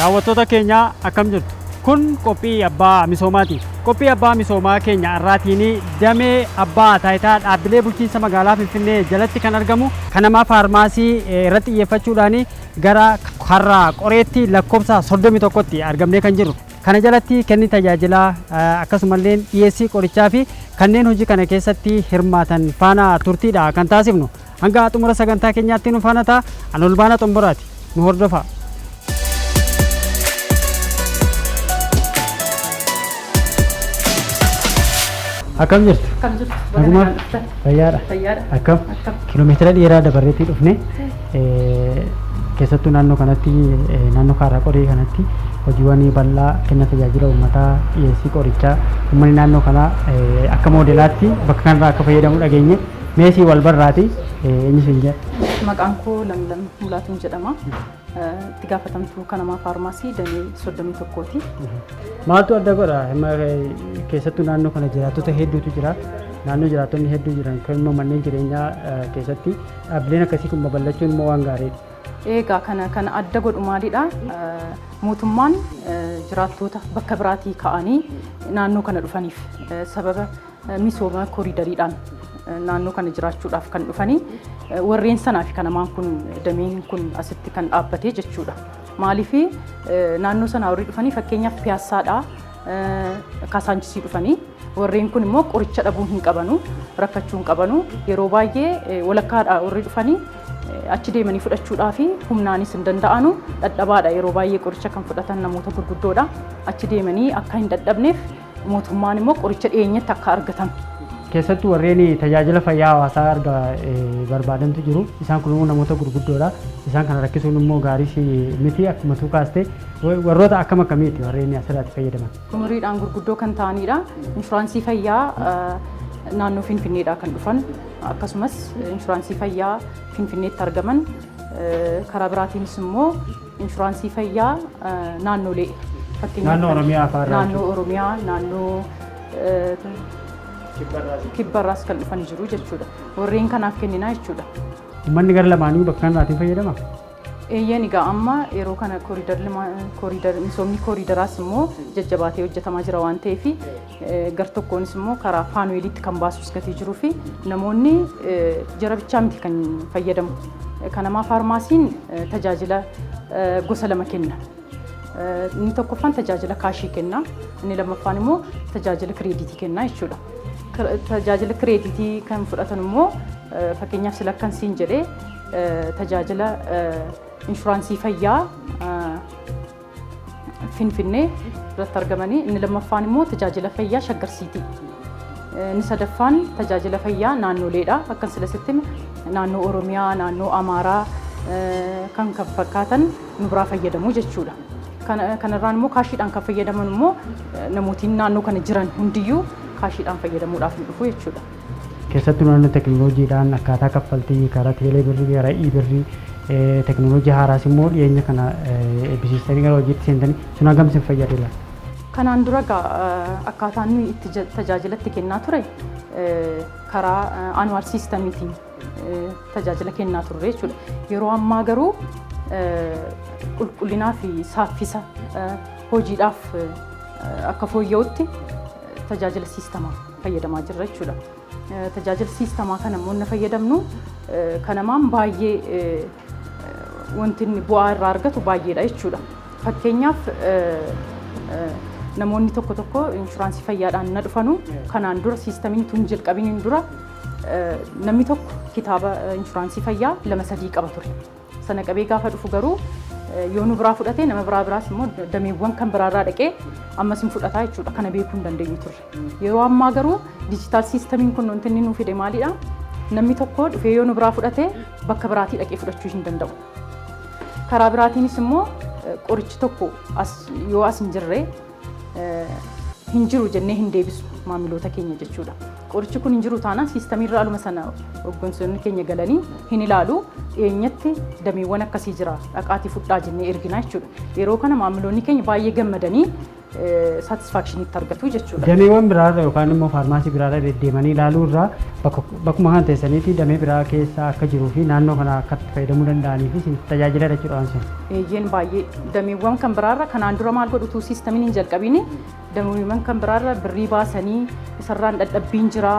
Daawwattoota keenya akkam jirtu? Kun qophii abbaa misoomaati. Qophii abbaa misoomaa keenya irraatiin damee abbaa taayitaa dhaabbilee bulchiinsa magaalaa Finfinnee jalatti kan argamu kanamaa faarmaasii irratti xiyyeeffachuudhaan gara karraa qoreetti lakkoofsa 31tti argamnee kan jirru. Kana jalatti kenni tajaajila akkasumallee dhiyeessii qorichaa fi kanneen hojii kana keessatti hirmaatan faana turtiidha kan taasifnu. Hanga xumura sagantaa keenyaatti nu faana ta'a. Ani Olbaanaa Xomboraati. Nu hordofaa. Akkam jirtu? Akkam jirtu? Nagumaa fayyaadha. Akkam kiiloomeetira dheeraa dabarreetti dhufne keessattuu naannoo kanatti naannoo Karraa Qoree kanatti hojiiwwan bal'aa kenna tajaajila uummataa dhiyeessii qorichaa uummanni naannoo kanaa akka moodelaatti bakka kanarraa akka fayyadamu dhageenye meesii wal barraati eenyus hin jedhu. Maqaan koo Lamlam Mulaatuun jedhama. Itti gaafatamtuu kanamaa faarmaasii damee 31ti. Maaltu adda godha? Keessattuu naannoo kana jiraattota hedduutu jira. Naannoo jiraattonni hedduu jiran kan manneen jireenyaa keessatti dhaabbileen akkasii kun babal'achuun immoo waan gaariidha. Egaa kana adda godhu maalidha? Mootummaan jiraattota bakka biraatii ka'anii naannoo kana dhufaniif sababa misooma kooriidariidhaan naannoo kana jiraachuudhaaf kan dhufanii warreen sanaa fi kanamaan kun dameen kun asitti kan dhaabbatee jechuudha. Maaliif naannoo sanaa warri dhufanii fakkeenyaaf Piyaassaadhaa Kaasaanchis dhufanii warreen kun immoo qoricha dhabuu hin qabanu, rakkachuu hin qabanu. Yeroo baay'ee walakkaadhaa warri dhufanii achi deemanii fudhachuudhaa fi humnaanis hin danda'anu dadhabaadha. Yeroo baay'ee qoricha kan fudhatan namoota gurguddoodha. Achi deemanii akka hin dadhabneef mootummaan immoo qoricha dhiyeenyatti akka argatan. Keessattuu warreen tajaajila fayyaa hawaasaa barbaadantu jiru. Isaan kun immoo namoota gurguddoodha. Isaan kana rakkisuun immoo gaarii miti akkuma tuu kaaste warroota akkam akkamiiti warreen asirratti fayyadaman. Umuriidhaan gurguddoo kan ta'anidha. Inshuraansii fayyaa naannoo Finfinneedhaa kan dhufan akkasumas inshuraansii fayyaa Finfinneetti argaman karaa biraatiinis immoo inshuraansii fayyaa naannolee naannoo Oromiyaa fa'aa naannoo Oromiyaa naannoo Kibbarraas kan dhufan jiru jechuudha. Warreen kanaaf kenninaa jechuudha. Uummanni gara lamaanii bakka kanaatiin fayyadama? Eeyyeen egaa amma yeroo kana misoomni kooriidaraas immoo jajjabaatee hojjetamaa jira waan ta'eef gar tokkoonis immoo karaa paaneeliitti kan baasus gatii jiruu fi namoonni jara bichaa miti kan fayyadamu. Kanamaa faarmaasiin tajaajila gosa lama kenna. Inni tokkoffaan tajaajila kaashii kenna. Inni lammaffaan immoo tajaajila kireeditii kenna jechuudha. Tajaajila kireeditii kan fudhatan immoo fakkeenyaaf sila kan siin jedhee tajaajila inshuraansii fayyaa Finfinnee irratti argamanii inni lammaffaan immoo tajaajila fayyaa Shaggarsiitii. Inni sadaffaan tajaajila fayyaa naannoleedha. Akkan silasitti naannoo Oromiyaa, naannoo Amaaraa kan fakkaatan nu biraa fayyadamu jechuudha. Kanarraan immoo kaashiidhaan kan fayyadaman immoo namootiin naannoo kana jiran hundiyyuu kaashiidhaan fayyadamuudhaaf ni dhufu jechuudha. Keessattuu naannoo teekinooloojiidhaan akkaataa kaffaltii karaa teelee birrii karaa birrii teekinooloojii haaraas immoo dhiyeenya kana eebbisiistanii gara hojiitti seentanii sun hagam isin fayyadudha? Kanaan dura akkaataan nuyi itti tajaajilatti kennaa ture karaa anuwaal siistamiitiin tajaajila kennaa turre jechuudha. Yeroo ammaa garuu qulqullinaa fi saaffisa hojiidhaaf akka fooyya'utti tajaajila siistamaa fayyadamaa jirra jechuudha. Tajaajila siistamaa kana immoo na fayyadamnu kanamaan baay'ee wanti inni bu'aa irraa argatu baay'eedha jechuudha. Fakkeenyaaf namoonni tokko tokko inshuraansii fayyaadhaan na dhufanu kanaan dura siistamiin tun jalqabiniin dura namni tokko kitaaba inshuraansii fayyaa 2-3 qaba ture. Sana qabee gaafa dhufu garuu yoo nu biraa fudhatee nama biraas immoo dameewwan kan biraarraa dhaqee ammas hin fudhataa jechuudha. Kana beekuu hin dandeenyu turre. Yeroo ammaa garuu diijitaal siistamiin kun wanti inni nuuf fide maalidha? Namni tokko dhufee yoo nu biraa fudhatee bakka biraatii dhaqee fudhachuu hin danda'u. Karaa biraatiinis immoo qorichi tokko yoo as hin jirre hin jiru jennee hin deebisu maamiloota keenya jechuudha. Qorichi kun hin jiru taanaan siistamiirra aluma sana hoggansoonni keenya galanii hin ilaalu dhiyeenyatti dameewwan akkasii jira dhaqaatii fudhaa jennee erginaa jechuudha. Yeroo kana maamiloonni keenya baay'ee gammadanii satisfaction itti argatu jechuudha. Dameewwan biraarra yookaan immoo faarmaasii biraarra deddeemanii ilaaluu irraa bakkuma kan teessaniitti damee biraa keessa akka jiruu fi naannoo kana akka fayyadamuu danda'anii fi tajaajila jechuudha waan sun. Eeyyeen baay'ee dameewwan kan biraarra kanaan dura maal godhutu siistamiin hin jalqabini dameewwan kan biraarra birrii baasanii isarraan dadhabbiin jira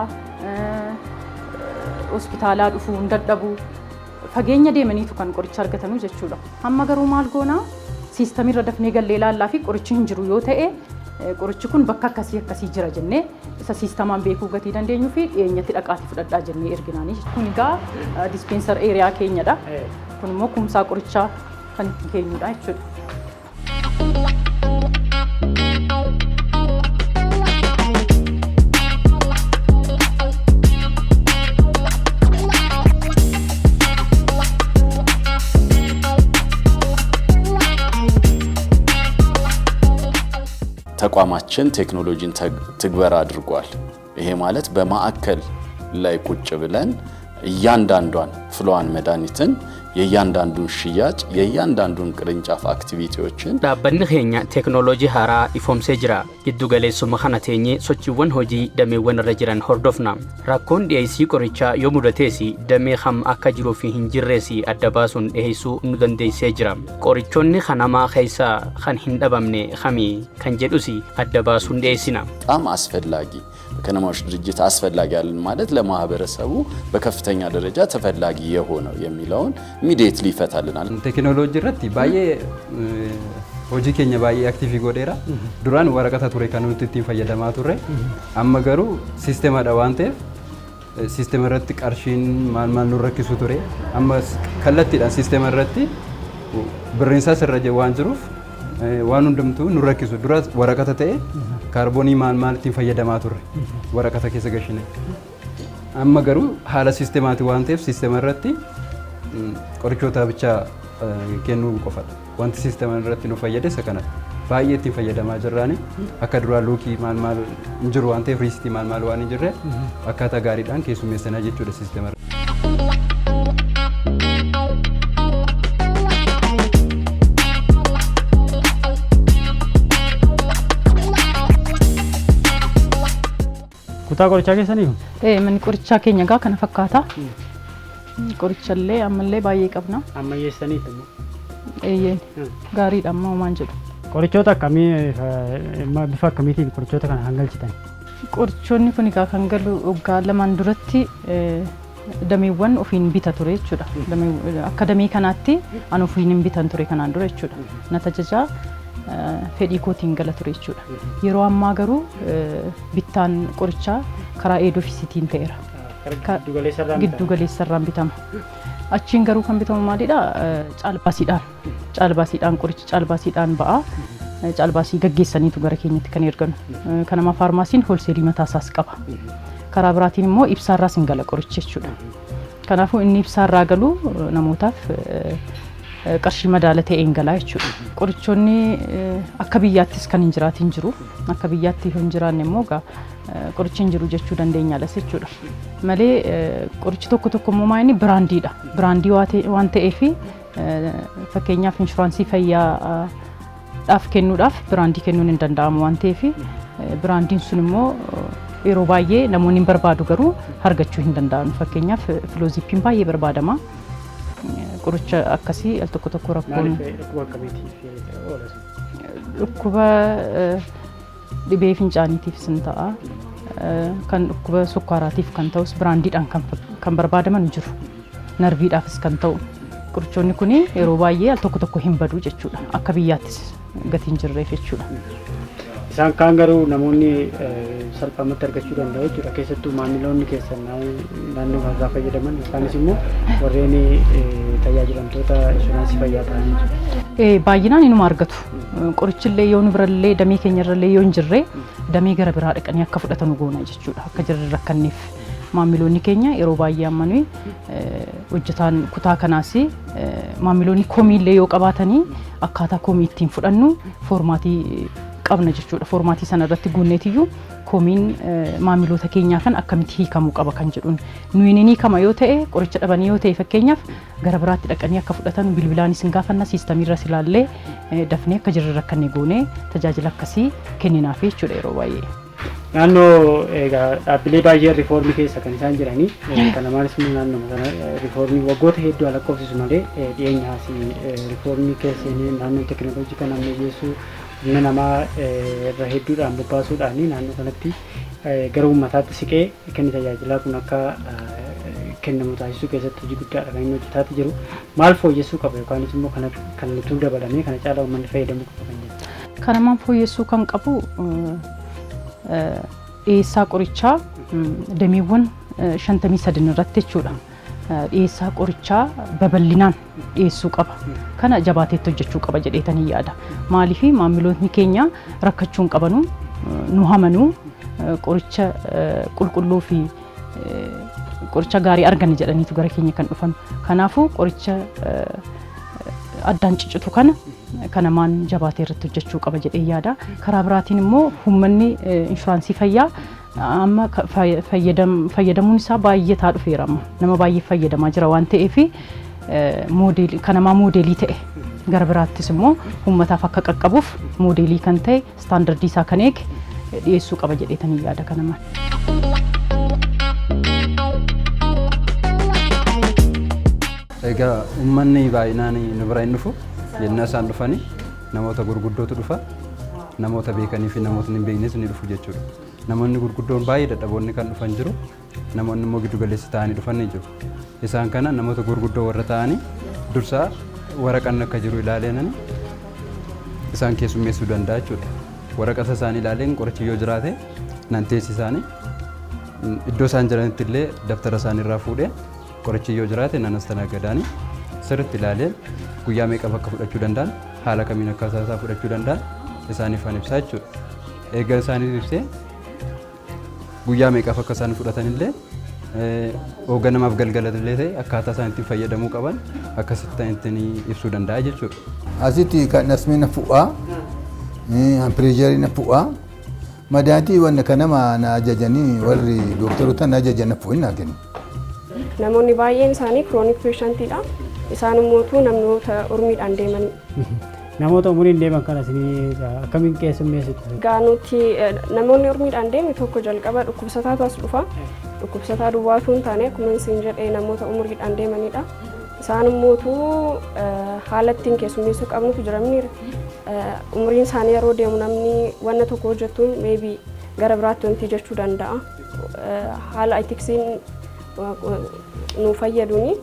hospitaalaa dhufuu hin dadhabu fageenya deemaniitu kan qoricha argatanu jechuudha. Amma garuu maal goonaa siistamii irra dafnee gallee ilaallaa fi qorichi hin jiru yoo ta'e qorichi kun bakka akkasii jira jennee isa siistamaan beekuu gatii dandeenyu fi dhiyeenyatti dhaqaatii fudhadhaa jennee erginaanii. Kun egaa dispenser eeriyaa keenyadha. Kun immoo kumsaa qorichaa kan ittiin keenyudha jechuudha. ተቋማችን ቴክኖሎጂን ትግበራ አድርጓል። ይሄ ማለት በማዕከል ላይ ቁጭ ብለን እያንዳንዷን ፍሎዋን መድኃኒትን የእያንዳንዱን ሽያጭ የእያንዳንዱን ቅርንጫፍ አክቲቪቲዎችን ዳበን ኸኛ ቴክኖሎጂ ሃራ ኢፎምሴ ጅራ ግዱ ገሌሱ መኸናቴኝ ሶቺወን ሆጂ ደሜወን ረጅራን ሆርዶፍና ራኮን ዲአይሲ ቆሪቻ yomudateesi damee kham akka jiru fi hinjirreesi addabaasuun eehisu nu dandeessee jira qorichoonni kanama keessa kan hin dhabamne khami kan jedhusi addabaasuun deessina በጣም አስፈላጊ ከነማዎች ድርጅት አስፈላጊ ያለን ማለት ለማህበረሰቡ በከፍተኛ ደረጃ ተፈላጊ የሆነው የሚለውን ኢሚዲየትሊ ይፈታልናል። ቴክኖሎጂ ረቲ ባየ ሆጂ ኬኛ ባየ አክቲቭ ጎዴራ ዱራን ወረቀታ ቱሬ ካኑት ቲም ፈየደማ ቱሬ አመገሩ ሲስተም አዳዋንቴ ሲስተም ረቲ ቀርሺን ማን ነው ረክሱ ቱሬ አመ ከለቲዳን ሲስተም ረቲ ብሪንሳ ሰረጀ ዋንጅሩፍ ዋኑ እንደምቱ ኑረክሱ ዱራ ወረቀታ ተኤ ካርቦኒ ማል ቲም ፈየደማ ቱሬ ወረቀታ ከሰገሽነ አመገሩ ሐላ ሲስተማቲ ዋንቴፍ ሲስተም ረቲ qorichoota bicha kennuu qofadha. Wanti sisteeman irratti nu fayyade isa kana. Baay'ee itti fayyadamaa jirraani. Akka duraa lookii maal injiru waan ta'eef riistii maal waan hin jirre akkaataa gaariidhaan keessummeessanaa jechuudha sisteema. Kutaa qorichaa keessanii? Manni qorichaa keenya gaa kana fakkaata. qorichallee ammallee baay'ee qabna. Ammayyeessaniitu immoo. Eeyyeen gaariidha amma homaan jedhu. Qorichoota akkamii bifa akkamiitiin qorichoota kana hangalchitan? Qorichoonni kun egaa kan galu waggaa lamaan duratti dameewwan ofiin bita ture jechuudha. Akka damee kanaatti an ofiin hin bitan ture kanaan dura jechuudha. Na tajajaa fedhii kootiin gala ture jechuudha. Yeroo ammaa garuu bittaan qorichaa karaa eed ofiisiitiin ta'eera. Giddu galeessarraan bitama. Achiin garuu kan bitamu maalidha? Caalbaasiidhaan qoricha caalbaasiidhaan ba'a. Caalbaasii gaggeessaniitu gara keenyatti kan erganu. Kanama faarmaasiin hoolseelii mataasaas qaba. Karaa biraatiin immoo ibsaarraas hin gala qoricha jechuudha. Kanaafuu inni ibsaarraa galu namootaaf qarshii madaala ta'een galaa jechuudha. Qorichoonni akka biyyaattis kan hin jiraatin jiru. Akka biyyaatti hin jiraanne immoo qorichi hin jiru jechuu dandeenya alas jechuudha. Malee qorichi tokko immoo maayini biraandiidha. Biraandii waan ta'eef fakkeenyaaf inshuraansii fayyaa dhaaf kennuudhaaf biraandii kennuun hin danda'amu waan ta'eef biraandiin sun immoo yeroo baay'ee namoonni hin barbaadu garuu argachuu hin danda'an. Fakkeenyaaf filoozipiin baay'ee barbaadama. Qoricha akkasii al tokko rakkoon dhukkuba dhibee fincaaniitiifis ni ta'a. Kan dhukkuba sukkaaraatiif kan ta'us biraandiidhaan kan barbaadaman jiru. Narviidhaafis kan ta'u. Qorichoonni kun yeroo baay'ee al tokko hin badu jechuudha. Akka biyyaattis gatiin jirreef jechuudha. Isaan kaan garuu namoonni salphaamatti argachuu danda'u jechuudha. Keessattuu maamiloonni keessan naannoo kanaa fayyadaman isaanis immoo warreen tajaajilamtoota inshuraansii fayyaa ta'anii jiru. Baay'inaan inuma argatu. Qorichillee yoo nu birallee damee keenyarrallee yoo hin jirre damee gara biraa dhaqanii akka fudhatanu goona jechuudha. Akka jirre rakkanneef maamiloonni keenya yeroo baay'ee ammanuu hojjetaan kutaa kanaas maamiloonni komiillee yoo qabaatanii akkaataa komii ittiin fudhannu foormaatii qabna jechuudha. Foormaatii sana irratti guunneetiyyuu komiin maamiloota keenyaa kan akkamitti hiikamuu qaba kan jedhuun nuyi ni hiikama yoo ta'e qoricha dhabanii yoo ta'e fakkeenyaaf gara biraatti dhaqanii akka fudhatan bilbilaanis hin gaafanna siistamiirra silaallee dafnee akka jirre rakkannee goonee tajaajila akkasii kenninaaf jechuudha yeroo baay'ee. Naannoo dhaabbilee baay'ee riifoormii keessa kan isaan jiranii kana maalis naannoo kana riifoormii waggoota hedduu lakkoofsisu malee dhiyeenyaas riifoormii keessa naannoo teekinooloojii kan ammayyeessuu humna namaa irra hedduudhaan bobbaasuudhaan naannoo kanatti gara uummataatti siqee kenni tajaajilaa kun akka kennamu taasisuu keessatti hojii guddaadha kan inni hojjetaati jiru. Maal fooyyessuu qaba yookaanis immoo kan nuti dabalamee kana caalaa uummanni fayyadamuu qaba kan jedhu. Kana maal fooyyessuu kan qabu dhiyeessaa qorichaa dameewwan 53 irratti jechuudha. Dhiyeessaa qorichaa babal'inaan dhiyeessuu qaba. Kana jabaateetti hojjechuu qaba jedheetanii yaada. Maaliif maamiloonni keenya rakkachuun qabanu nu hamanuu qoricha qulqulluu fi qoricha gaarii arganne jedhaniitu gara keenya kan dhufan. Kanaafuu qoricha addaan ciccitu kana maan jabaatee irratti hojjechuu qaba jedhee yaada. Karaa biraatiin immoo uummanni inshuraansii fayyaa amma fayyadamuun isaa baay'ataa dhufeera amma. Nama baay'ee fayyadamaa jira waan ta'eef kanamaa moodeelii ta'e gara biraattis immoo uummataaf akka qaqqabuuf moodeelii kan ta'e istaandardii isaa kan eege dhiyeessuu qaba jedheetanii yaada kanamaan. Egaa uummanni baay'inaan nu bira hin dhufu jennaa isaan dhufanii namoota gurguddootu dhufa namoota beekanii fi namootni hin beeknes ni dhufu jechuudha. Namoonni gurguddoon baay'ee dadhaboonni kan dhufan jiru namoonni immoo giddu galeessi ta'anii dhufan ni jiru. Isaan kana namoota gurguddoo warra ta'anii dursaa waraqaan akka jiru ilaaleenani isaan keessummeessuu danda'a jechuudha. Waraqata isaanii ilaaleen qorichi yoo jiraate nan teessisaanii iddoo isaan jiranitti illee daftara isaanii irraa fuudhee qorichi yoo jiraate nan astanaagadaanii sirriitti ilaaleen guyyaa meeqa akka fudhachuu danda'an haala kamiin akka isaa fudhachuu danda'an isaaniif kan ibsaa jechuudha. Egaa isaaniif ibsee guyyaa meeqaaf akka isaan fudhatan illee hoogganamaaf galgalallee ta'e akkaataa isaan ittiin fayyadamuu qaban akkasitti ittiin ibsuu danda'a jechuudha. Asitti kan asmiina fu'aa pireeshariina fu'aa madaatii wanna kanama na ajajanii warri dooktaroota na ajajan fu'in na kennu. Namoonni baay'een isaanii kiroonik peeshantiidha. Isaan immoo namoota umuriidhaan deeman. Namoota umuriin deeman kanas akkamiin keessummeessitu? Gaanutti namoonni umuriidhaan deeme tokko jalqaba dhukkubsataatu as dhufa. Dhukkubsataa duwwaatu hin taane akkuma isin jedhee namoota umuriidhaan deemanidha. Isaan immoo haala ittiin keessummeessuu qabnutu jiramni umuriin isaanii yeroo deemu namni wanna tokko hojjetuun meebii gara biraatti wanti jechuu danda'a. Haala itiksiin nu fayyaduni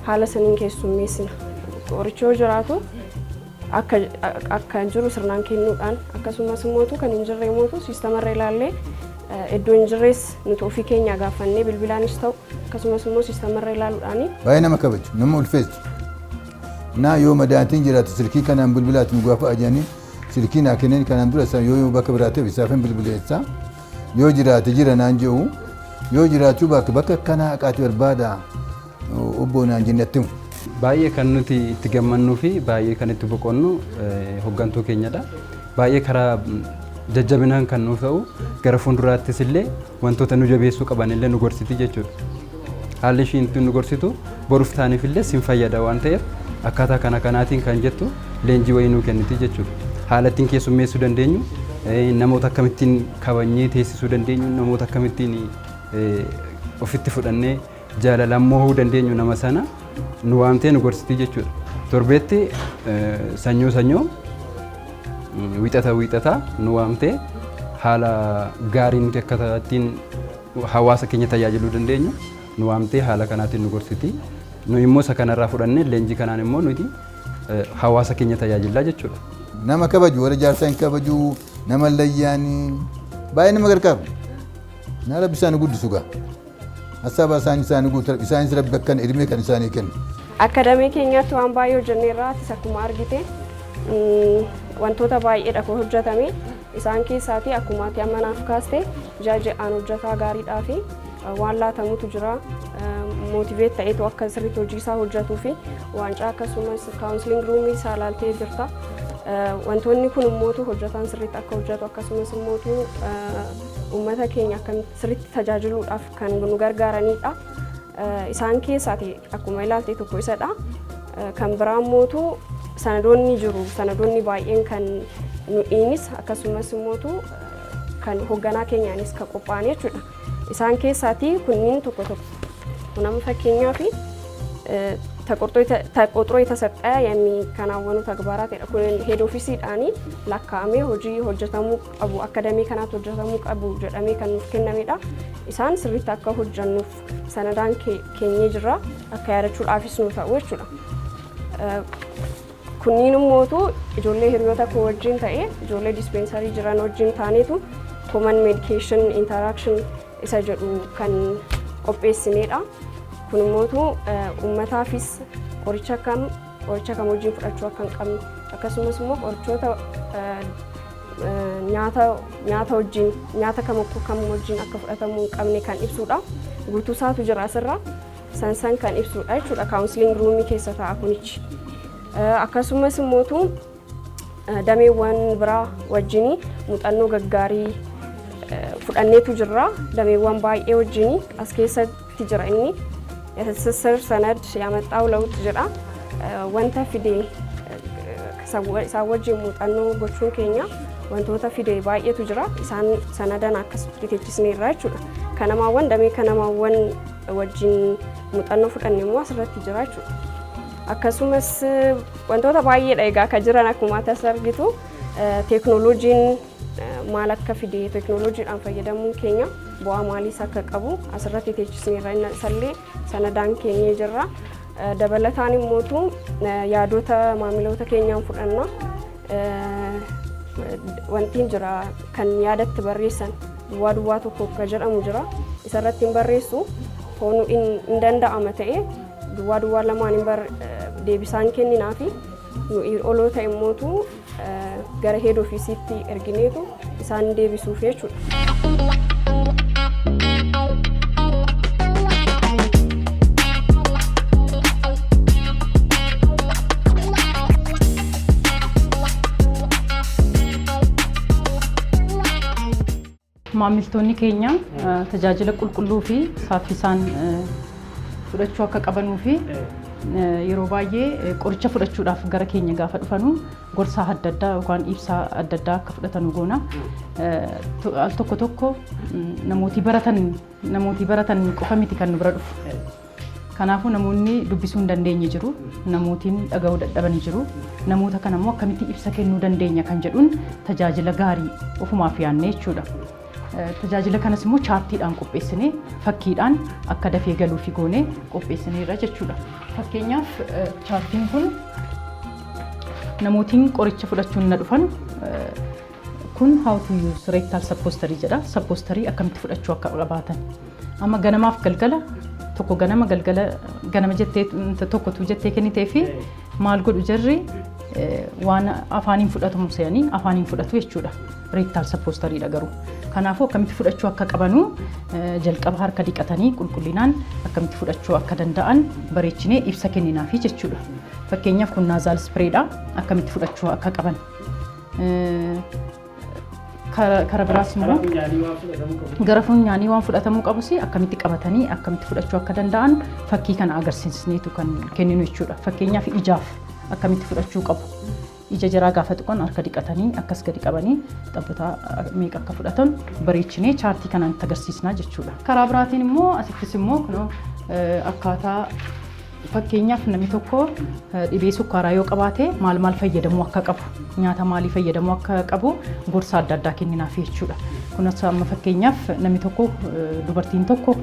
haala saniin keessummeessina. Qorichi yoo jiraatu akka jiru sirnaan kennuudhaan akkasumas immoo kan hin jirre immoo siistamarra ilaallee iddoo hin jirres nuti ofii keenya gaafannee bilbilaanis ta'u akkasumas immoo siistamarra ilaaluudhaan. Baay'ee nama kabaju nama ulfeessu. Naa yoo madaatiin jiraatu silkii kanaan bilbilaatti nu gaafa ajanii silkii naa kenneen kanaan dura isaa yoo bakka biraateef isaaf hin bilbileessaa yoo jiraate jira naan jedhu yoo jiraachuu bakka kanaa haqaati barbaada obbo naan jennetti. Baay'ee kan nuti itti gammannuu fi baay'ee kan itti boqonnu hooggantuu keenyadha. Baay'ee karaa jajjabinaan kan nuuf ta'u gara fuulduraattis illee wantoota nu jabeessuu qaban illee nu gorsiti jechuudha. Haalli ishiin nu gorsitu boruuf taaniif illee sin fayyada waan ta'eef akkaataa kanaatiin kan jettu leenjii wayii nuu kenniti jechuudha. Haala ittiin keessummeessuu dandeenyu namoota akkamittiin kabajnee teessisuu dandeenyu namoota akkamittiin ofitti fudhannee jaalalaan moohuu dandeenyu nama sana nu waamtee nu gorsiti jechuudha. Torbeetti sanyoo wixata nu waamtee haala gaarii nuti akka ittiin hawaasa keenya tajaajiluu dandeenyu nu waamtee haala kanaatiin nu gorsiti. Nu immoo isa kanarraa fudhannee leenjii kanaan immoo nuti hawaasa keenya tajaajilaa jechuudha. Nama kabaju warra jaarsaa hin kabaju nama layyaanii baay'ee nama gargaaru. Na rabbi isaanii guddisu gaa. Asaba isaanii guutuu isaanis rabbi akkan ilmee kan isaanii kennu. Akadamii keenyatti waan baay'ee hojjenneerraa akkuma argite wantoota baay'eedha kan hojjetame isaan keessaati akkuma ati ammanaaf kaaste jaaja'aan hojjetaa gaariidhaa fi waan laatamutu jira mootiveet ta'eetu akka sirriitti hojii isaa hojjetuu fi waancaa akkasumas kaawunsiliing ruumii isaa ilaaltee jirta wantoonni kun immoo hojjetaan sirriitti akka hojjetu akkasumas immoo uummata keenya akka sirriitti tajaajiluudhaaf kan nu gargaaranidha. Isaan keessaati akkuma ilaalte tokko isadha. Kan biraa immoo sanadoonni jiru. Sanadoonni baay'een kan nuyiinis akkasumas immoo kan hoogganaa keenyaanis kan qophaa'an jechuudha. Isaan keessaati kunniin tokko tokko nama fakkeenyaaf ተቆጥሮ የተሰጠ የሚከናወኑ ተግባራትidha. kun head officeedhaan lakkaa'amee hojii hojjetamuu qabu akademii kanaatti hojjetamuu qabu jedhamee kan nuuf kennamedha. Isaan sirriitti akka hojjennuuf sanadaan keenyee jira akka yaadachuudhaafis nu ta'u jechuudha. Kunniin immoo ijoollee hiriyoota koo wajjin ta'ee ijoollee dispensary jiran wajjin taaneetu common medication interaction isa jedhu kan qopheessinedha. Kun immoo uummataafis qoricha kam wajjin fudhachuu akka hin qabne akkasumas immoo qorichoota nyaata kam wajjin akka fudhatamuu hin qabne kan ibsudha. Guutuu isaatu jira asirra san kan ibsudha jechuudha. Counseling room keessa ta'a kunichi. Akkasumas immoo dameewwan biraa wajjin muuxannoo gaggaarii fudhanneetu jira. Dameewwan baay'ee wajjin as keessatti jira inni. የትስስር ሰነድ ያመጣው ለውጥ ጅራ ወንተ ፊዴ ሳወጅ muuxannoo gochuun keenya wantoota fide baay'eetu jira. Isaan sanadan akkasitti teessisneerra jechuudha. Kanamaawwan damee kanamaawwan wajjin muuxannoo fudhanne immoo asirratti jira jechuudha. Akkasumas wantoota baay'eedha egaa kan jiran akkuma as argitu teeknooloojiin maal akka fide teeknooloojiidhaan fayyadamuun keenya bu'aa maaliis akka qabu asirratti teessisneerra. Isallee sanadaan keenyee jirra. Dabalataan immoo yaadota maamiloota keenyaan fudhanna. Wantiin jira kan yaadatti barreessan duwwaa tokko akka jedhamu jira. Isarratti hin barreessu hoonuu hin danda'ama ta'e duwwaa lamaan deebisaan kenninaafi nuyi oloota immoo gara head officeetti ergineetu isaan deebisuuf jechuudha. Maamiltoonni keenya tajaajila qulqulluu fi saffisaan fudhachuu akka qabanuu fi yeroo baay'ee qoricha fudhachuudhaaf gara keenya gaafa dhufanu gorsa adda addaa yookaan ibsa adda addaa akka fudhatanu goona. Al tokko namooti baratan qofa miti kan nu bira dhufu. Kanaafuu namoonni dubbisuu hin dandeenye jiru. Namootiin dhaga'uu dadhabanii jiru. Namoota kana immoo akkamitti ibsa kennuu dandeenya kan jedhuun tajaajila gaarii ofumaaf yaannee jechuudha. Tajaajila kanas immoo chaartiidhaan qopheessinee fakkiidhaan akka dafee galuu fi goonee qopheessineerra jechuudha. Fakkeenyaaf chaartiin kun namootiin qoricha fudhachuun na dhufan kun how to use rectal suppository jedha. Suppository akkamitti fudhachuu akka qabaatan. Amma ganamaaf galgala tokko ganama jettee tokkotu jettee kennitee fi maal godhu jarri waan afaaniin fudhatamu se'anii afaaniin fudhatu jechuudha. Rectal suppository dha garuu. Kanaafuu akkamitti fudhachuu akka qabanu jalqaba harka dhiqatanii qulqullinaan akkamitti fudhachuu akka danda'an bareechinee ibsa kenninaafi jechuudha. Fakkeenyaaf kun naazal spreedha akkamitti fudhachuu akka qaban. Kara biraas immoo gara funyaanii waan fudhatamuu qabus akkamitti qabatanii akkamitti fudhachuu akka danda'an fakkii kana agarsiisneetu kan kenninu jechuudha. Fakkeenyaaf ijaaf akkamitti fudhachuu qabu. Ija jaraa gaafa tuqan harka dhiqatanii akkas gadi qabanii xabbataa meeqa akka fudhatan bareechinee chaartii kanaan itti agarsiisnaa jechuudha. Karaa biraatiin immoo asittis immoo akkaataa fakkeenyaaf namni tokko dhibee sukkaaraa yoo qabaate maal fayyadamuu akka qabu nyaata maalii fayyadamuu akka qabu gorsa adda addaa kenninaaf jechuudha. Kunis amma fakkeenyaaf namni tokko dubartiin tokko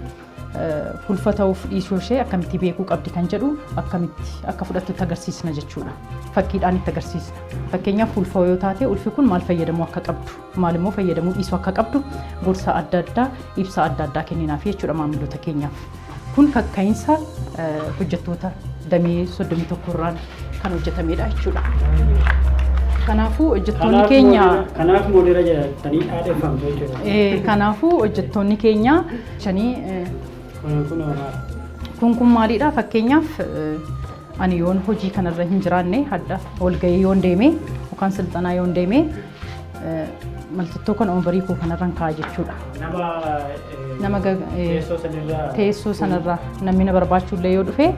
ulfa ta'uuf dhiisuu ishee akkamitti beekuu qabdi kan jedhu akkamitti akka fudhattu itti agarsiisna jechuudha. Fakkiidhaan itti agarsiisna. Fakkeenyaaf ulfa yoo taate ulfi kun maal fayyadamuu akka qabdu maal immoo fayyadamuu dhiisuu akka qabdu gorsa adda addaa ibsa adda addaa kenninaaf jechuudha maamiloota keenyaaf. Kun fakka'iinsa hojjettoota damee 31 irraan kan hojjetamedha jechuudha. Kanaafuu hojjettoonni keenya kanaaf moodela jedhatanii dhaadheeffamtu jechuudha. Kanaafuu hojjettoonni keenya shanii kun maalidha fakkeenyaaf ani yoon hojii kanarra hin jiraanne adda walgahii yoon deeme yookaan silxanaa yoo deeme maltittoo kana umbarii koo kanarraan kaa'a jechuudha. Nama teessoo sanarraa namni na barbaachullee yoo dhufe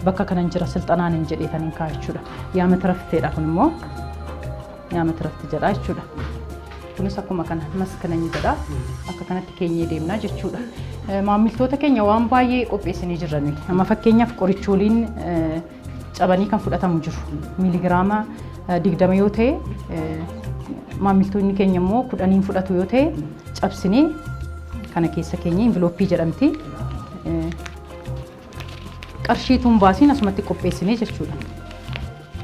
bakka kanan jira silxanaan hin jedheetaniin kaa'a jechuudha. Yaama tirafteedha kun immoo yaama tirafte jedha jechuudha. Kunis akkuma kana maskananii jedha akka kanatti keenyee deemnaa jechuudha. Maamiltoota keenya waan baay'ee qopheessinee jirran amma fakkeenyaaf qorichooliin cabanii kan fudhatamu jiru miiligiraama 20 yoo ta'e maamiltoonni keenya immoo 10 fudhatu yoo ta'e cabsinee kana keessa keenya envelooppii jedhamti qarshiituun baasiin asumatti qopheessinee jechuudha.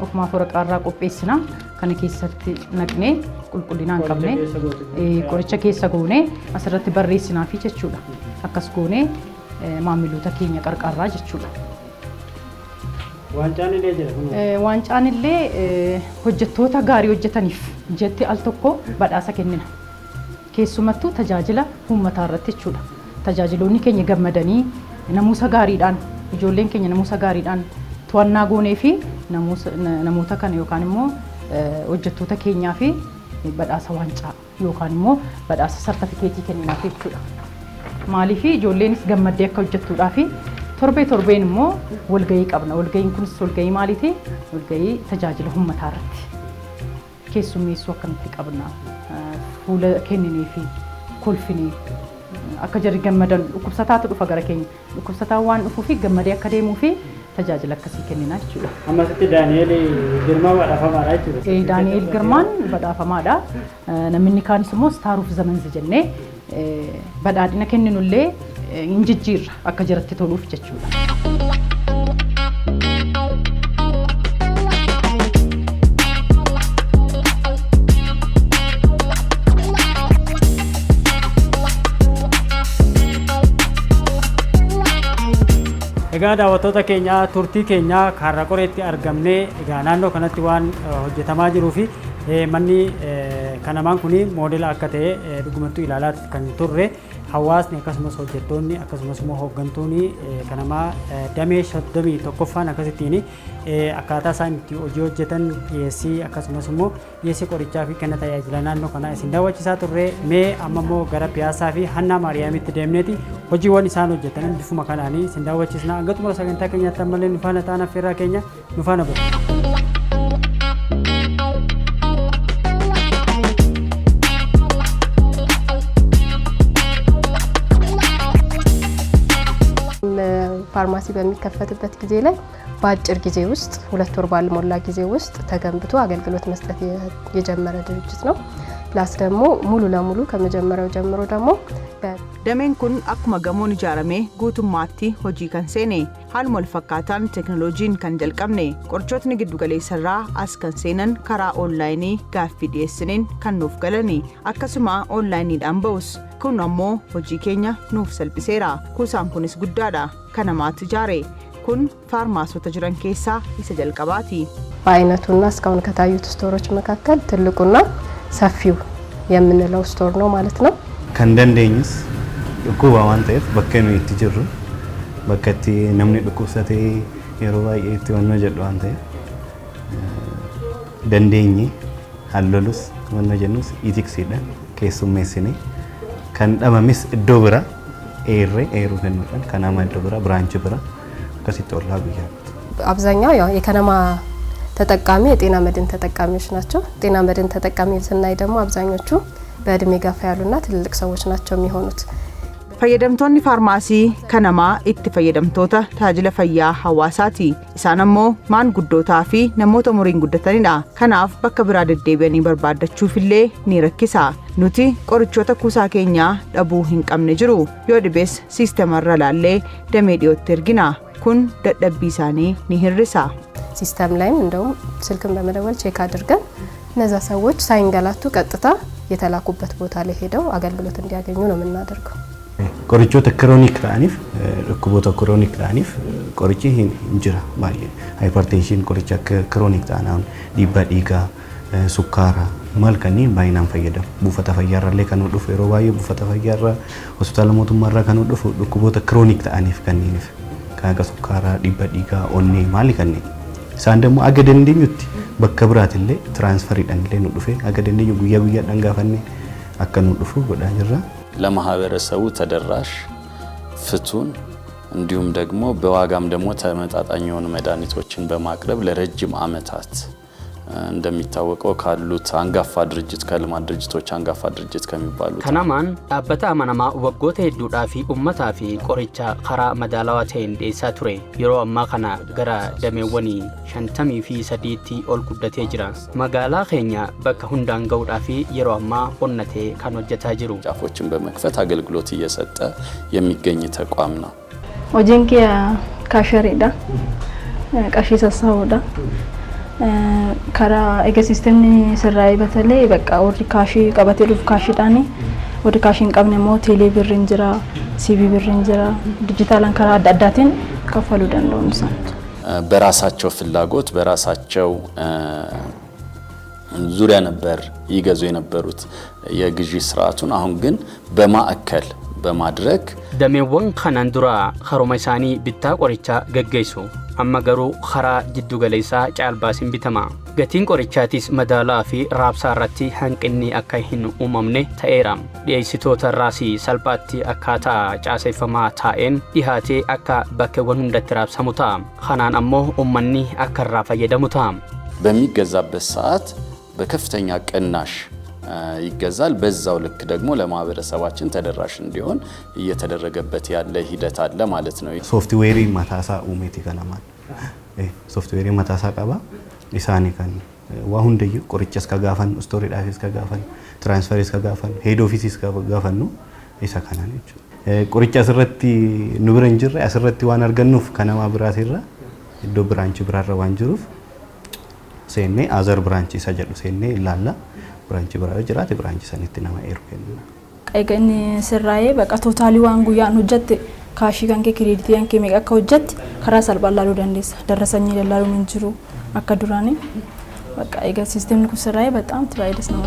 Ofumaaf waraqaarraa qopheessinaa kana keessatti naqnee qulqullinaan qabnee qoricha keessa goonee asirratti barreessinaa fi jechuudha. Akkas goonee maamiloota keenya qarqarraa jechuudha. Waancaan illee jira kun. Waancaan illee hojjettoota gaarii hojjetaniif jetti al tokko badhaasa kennina. Keessumattuu tajaajila uummataa irratti jechuudha. Tajaajiloonni keenya gammadanii namuusa gaariidhaan ijoolleen keenya namuusa gaariidhaan to'annaa goonee fi namoota kana yookaan immoo hojjettoota keenyaa fi badhaasa waancaa yookaan immoo badhaasa sartifikeetii kenninaaf jechuudha. Maaliif ijoolleenis gammaddee akka hojjettuudhaa fi torbeen immoo walgahii qabna. Walgahiin kunis walgahii maaliiti? Walgahii tajaajila uummataa irratti keessummeessuu akkamitti qabna fuula kenninee fi kolfinee akka jarri gammadan dhukkubsataatu dhufa gara keenya. Dhukkubsataan waan dhufuu fi gammadee akka deemuu fi tajaajila akkasii kennina jechuudha. Ammasitti Daani'eel Girmaa badhaafamaadha jechuudha. Daani'eel Girmaan badhaafamaadha. Namni kaanis immoo Staaruuf Zamanzi jennee badhaadhina kenninullee hin jijjiirra akka jiratti toluuf jechuudha. Egaa daawwattoota keenya turtii keenya Kaarraa Qoreetti argamnee egaa naannoo kanatti waan hojjetamaa jiruu fi manni kanamaan kun moodela akka ta'e dhugumattuu ilaalaa kan turre hawaasni akkasumas hojjettoonni akkasumas immoo hooggantoonni kanamaa damee 31ffaan akkasittiin akkaataa isaan itti hojii hojjetan dhiyeessii akkasumas immoo dhiyeessii qorichaa fi kenna tajaajila naannoo kanaa isin daawwachiisaa turre mee amma immoo gara piyaasaa fi Hannaa Maariyaamitti deemneeti hojiiwwan isaan hojjetan bifuma kanaanii isin daawwachiisna hanga xumura sagantaa keenyaatti ammallee nu faana ta'an affeerraa keenya nu faana bira. ፋርማሲ በሚከፈትበት ጊዜ ላይ በአጭር ጊዜ ውስጥ 2 ወር ባልሞላ ጊዜ ውስጥ ተገንብቶ አገልግሎት መስጠት የጀመረ ድርጅት ነው። ፕላስ ደግሞ ሙሉ ለሙሉ ከመጀመሪያው ጀምሮ ደግሞ dameen kun akkuma gamoon ijaarame guutummaatti hojii kan seene haaluma wal fakkaataan teekinooloojiin kan jalqabne qorichootni giddugaleessarraa as kan seenan karaa onlaayinii gaaffii dhiyeessiniin kan nuuf galani akkasuma onlaayiniidhaan ba'us kun ammoo hojii keenya nuuf salphiseera kuusaan kunis guddaadha kana maatti ijaare kun ፋርማሶታ jiran keessaa isa jalqabaati በአይነቱና እስካሁን ከታዩት ስቶሮች መካከል ትልቁና ሰፊው የምንለው ስቶር ነው ማለት ነው kan dandeenyus dhukkuba waan ta'eef bakka nuyi itti jirru bakka itti namni dhukkubsatee yeroo baay'ee itti wannoo jedhu waan ta'eef dandeenye hallolus wannoo jennus itiksiidha keessummeessine kan dhamamis iddoo bira eeruu kennuudhaan kan nama iddoo bira biraanchi bira akkasitti ollaa guyyaa አብዛኛው ያው የከነማ ተጠቃሚ የጤና መድን ተጠቃሚዎች ናቸው ጤና መድን ተጠቃሚ ስናይ ደግሞ አብዛኞቹ በእድሜ ገፋ ያሉና ትልልቅ ሰዎች ናቸው የሚሆኑት fayyadamtoonni faarmaasii kanamaa itti fayyadamtoota tajaajila fayyaa hawaasaati isaan ammoo maanguddootaa fi namoota umuriin guddatanidha kanaaf bakka biraa deddeebi'anii barbaaddachuufillee ni rakkisa nuti qorichoota kuusaa keenyaa dhabuu hin qabne jiru yoo dhibees siisteemarra laallee damee dhiyootti ergina kun dadhabbii isaanii ni hir'isa ሲስተም ላይም እንደውም ስልክን በመደወል ቼክ አድርገን እነዛ ሰዎች ሳይንገላቱ ቀጥታ የተላኩበት ቦታ ላይ ሄደው አገልግሎት እንዲያገኙ ነው የምናደርገው qorichoota kiroonik ta'aniif dhukkuboota kiroonik ta'aniif qorichi hin jira baay'ee hypertension qoricha kiroonik ta'an dhiibbaa dhiigaa sukkaara maal kanneen baay'inaan fayyadamu buufata fayyaarraallee kan dhufu yeroo baay'ee buufata fayyaarraa hospitaala mootummaarraa kan dhufu dhukkuboota kiroonik ta'aniif kanneeniif kan akka sukkaaraa dhiibbaa dhiigaa onnee maali kanneen isaan ደግሞ aga dandeenyutti bakka biraatillee ትራንስፈሪidhaan illee nu dhufe aga dandeenyu guyyaa guyyaadhaan gaafannee akka nu dhufu godhaa jirra ለማህበረሰቡ ተደራሽ ፍቱን እንዲሁም ደግሞ በዋጋም ደግሞ ተመጣጣኝ የሆኑ መድኃኒቶችን በማቅረብ ለረጅም ዓመታት እንደሚታወቀው ካሉት አንጋፋ ድርጅት ከልማት ድርጅቶች አንጋፋ ድርጅት ከሚባሉት ከናማን አበታ አማናማ ወጎተ ሄዱዳፊ ኡመታፊ ቆሪቻ ኸራ መዳላዋቴን ዴሳ ቱሬ የሮ አማ ከና ገራ ደሜወኒ ሸንተሚ ፊ ሰዲቲ ኦል ጉደቴ ጅራ መጋላ ኸኛ በከ ሁንዳን ገውዳፊ የሮ አማ ኦነቴ ካኖጀታ ጅሩ ጫፎችን በመክፈት አገልግሎት እየሰጠ የሚገኝ ተቋም ነው ኦጀንኪያ ካሸሪዳ ቀሺሰሳውዳ ከራ ኤኮሲስተም ስራይ በተለይ በቃ ወዲ ካሺ ቀበቴ ዱፍ ካሺዳኒ ወዲ ካሺን ቀብነ ሞ ቴሌ ብርን ጅራ ሲቢ ብርን ጅራ ዲጂታልን ከራ አዳዳትን ከፈሉ ደንደው እንሳት በራሳቸው ፍላጎት በራሳቸው ዙሪያ ነበር ይገዙ የነበሩት የግዢ ስርዓቱን አሁን ግን በማዕከል በማድረግ ደሜወን ከናንዱራ ኸሮማይሳኒ ቢታ ቆሪቻ ገገይሱ አማገሩ ኸራ ጅዱ ገለይሳ ጫልባሲን ቢተማ ገቲን ቆሪቻቲስ መዳላ ፊ ራብሳ ራቲ ሃንቅኒ አካይሂን ኡማምኔ ተኤራም ዲይሲቶታ ራሲ ሰልባቲ አካታ ጫሰይፈማ ታኤን ዲሃቴ አካ በከወን እንደትራብ ሰሙታ ኻናን አሞ ኡማኒ አከራ ፈየደሙታ በሚገዛበት ሰዓት በከፍተኛ ቅናሽ ይገዛል በዛው ልክ ደግሞ ለማህበረሰባችን ተደራሽ እንዲሆን እየተደረገበት ያለ ሂደት አለ ማለት ነው ሶፍትዌሪ ማታሳ ኡሜቲ ከናማን ሶፍትዌሪ ማታሳ ቀባ ኢሳኒ ከን ዋሁን ደዩ ቆርጨስ ከጋፈን ስቶሪ ዳፊስ ከጋፈን ትራንስፈርስ ከጋፈን ሄድ ኦፊስስ ከጋፈን ነው ኢሳ ከናነች ቆርጨ ስረቲ ኑብረን ጅራ አስረቲ ዋን አርገኑፍ ከናማ ብራሲራ ዶ ብራንች ብራራ ዋንጅሩፍ ሴኔ አዘር ብራንች ይሰጀሉ ሴኔ ላላ ብራንች ብራራ ጅራቴ ብራንች ሰኒት ነማ ኤርኩን ቀይገን ስራዬ በቃ ቶታሊ ዋን ጉያን ሁጀት ካሺ ካንኬ ክሬዲት ያንኬ ሜጋ ከሁጀት ከራስ አልባላሉ ደንዴስ ደረሰኝ ይላሉ ምንጅሩ አከዱራኔ በቃ ኤጋ ሲስተም ኩ ስራዬ በጣም ትባይደስ ነው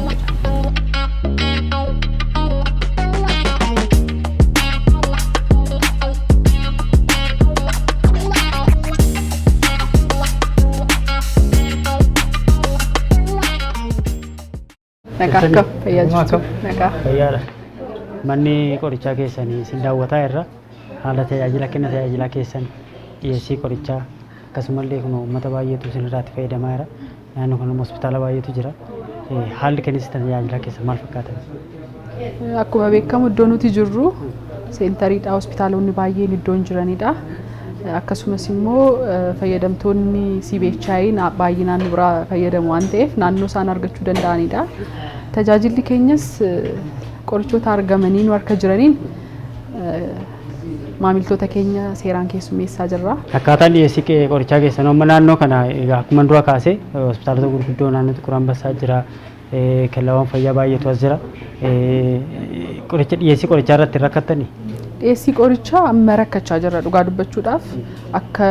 ነካከ ፈያጅቱ ነካ ፈያለ ማኒ ቆሪቻ ከሰኒ ሲንዳወታ ይራ ሀለተ ያጅላ ከነ ያጅላ ከሰን የሲ ቆሪቻ ከስመሌ ሆኖ መተባየቱ ሲንራት ፈይደማ ይራ ያኑ ሆኖ ሆስፒታል ባየቱ ጅራ ሀል ከኒስ ያጅላ ከሰ ማልፈካተ አኩማ ቤከሙ ዶኑቲ ጅሩ ሴንተሪዳ ሆስፒታሉን ባየን ዶን ጅራኒዳ akkasumas immoo fayyadamtoonni CBHI'n baay'inaan bira fayyadamu waan ta'eef naannoo isaan argachuu danda'anidha. Tajaajilli keenyas qorichoota argamanii nu harka jiraniin maamiltoota keenya seeraan keessummeessaa jirra. Akkaataan dhiyeessii qorichaa keessan amma naannoo kana akkuma dura kaasee hospitaalota gurguddoo naannoo Xiquur Ambassaa jira. Kellaawwan fayyaa baay'eetu as jira. Qoricha dhiyeessii qorichaa irratti rakkattanii? Dhiyeessii qorichaa amma rakkachaa jirra dhugaa dubbachuudhaaf akka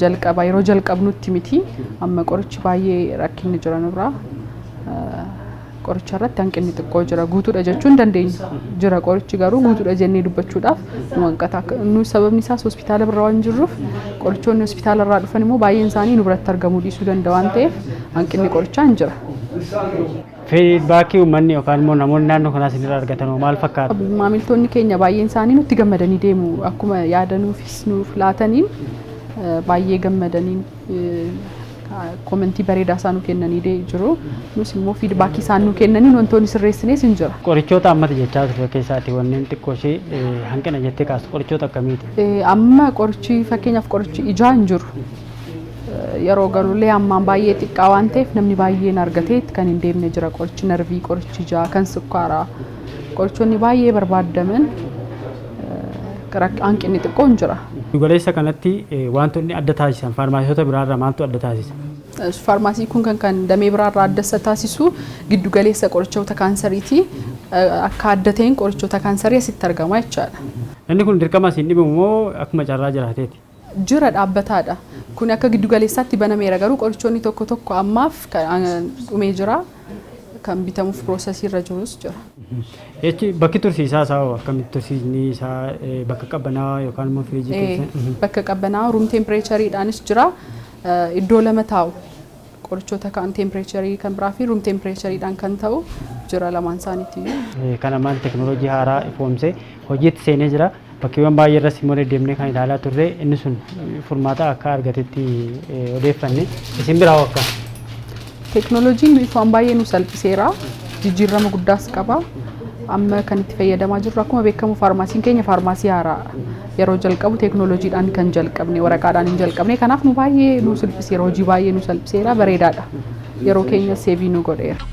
jalqaba yeroo jalqabnutti miti amma qorichi baay'ee rakkinni jiran irraa qoricha irratti hanqinni xiqqoo jira guutuudha jechuun dandeenya jira qorichi garuu guutuudha jennee dubbachuudhaaf nu hanqata nu sababni isaas hospitaala birraa waan jirruuf qorichoonni hospitaala irraa dhufan immoo baay'een isaanii nu biratti argamuu dhiisuu danda'a waan ta'eef hanqinni qorichaa hin jira. Feedback uummanni yookaan immoo namoonni naannoo kanaas ni argatan maal fakkaata? Maamiltoonni keenya baay'een isaanii nutti gammadanii deemu akkuma yaadanuufis nuuf laataniin baay'ee gammadaniin komentii bareedaa isaan nu kennanii jiru. Nus immoo feedback isaan nu kennaniin wantoonni sirreessinees hin jira. Qorichoota ammatti jechaa ture keessaati wanneen xiqqoo ishee hanqina jettee kaastu qorichoota akkamiiti? Amma qorichi fakkeenyaaf qorichi ijaa hin jiru. Yeroo garuulee ammaan baay'ee xiqqaa waan ta'eef namni baay'een argatee kan hin deemne jira qorichi narvii qorichi ijaa kan sukkaaraa qorichoonni baay'ee barbaadaman hanqinni xiqqoo hin jira. Galeessa kanatti wantoonni adda taasisan faarmaasiyoota biraarraa maaltu adda taasisa? Faarmaasii kun kan damee biraarraa adda taasisu giddu galeessa qorichoota kaansariiti akka adda ta'een qorichoota kaansarii asitti argama jechaadha. Inni kun dirqama isin dhibu moo akkuma carraa jiraateeti? Jira dhaabbataadha. Kun akka giddu galeessaatti banameera garuu qorichoonni tokko tokko ammaaf dhumee jira kan bitamuuf piroosesii irra jirus jira. Jechi bakki tursiisaa isaa akkamitti tursiisni isaa bakka qabbanaa yookaan immoo firiijii keessa? Bakka qabbanaa ruum teempireechariidhaanis jira. iddoo lama taa'u qorichoota kan tempereecharii kan biraa fi ruum tempereechariidhaan kan ta'u jira lamaan isaaniitti. Kanamaan teknooloojii haaraa ifoomsee hojiitti seenee jira. Bakkeewwan baay'ee irratti immoo deemnee kan ilaalaa turre inni sun furmaata akka argatetti odeeffanne isin biraa akka. Teknooloojiin ifaan baay'ee nu salphiseera. Jijjiirama guddaas qaba. Amma kan itti fayyadamaa jirru akkuma beekamu faarmaasiin keenya faarmaasii haaraa yeroo jalqabu teknooloojiidhaan kan jalqabne waraqaadhaan hin jalqabne kanaaf nu baay'ee nu salphiseera hojii baay'ee nu salphiseera bareedaadha yeroo keenya seevii nu godheera.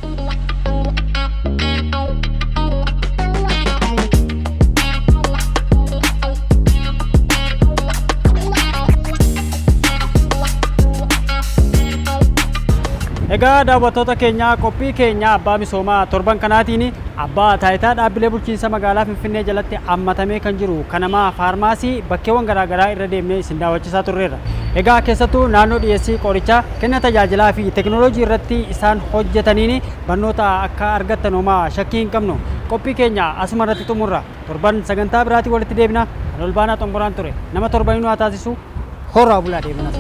Egaa daawwattoota keenya qophii keenya abbaa misoomaa torban kanaatiin abbaa taayitaa dhaabbilee bulchiinsa magaalaa Finfinnee jalatti hammatamee kan jiru kanamaa faarmaasii bakkeewwan garaagaraa irra deemnee isin daawwachiisaa turreerra. Egaa keessattuu naannoo dhiyeessii qorichaa kenna tajaajilaa fi teknooloojii irratti isaan hojjetaniin barnoota akka argattan homaa shakkii hin qabnu. Qophii keenya asuma irratti xumurra. Torban sagantaa biraatii walitti deebina. Olbaanaa xumuraan ture. Nama torbanuu haa taasisu. Horraa bulaa deebina.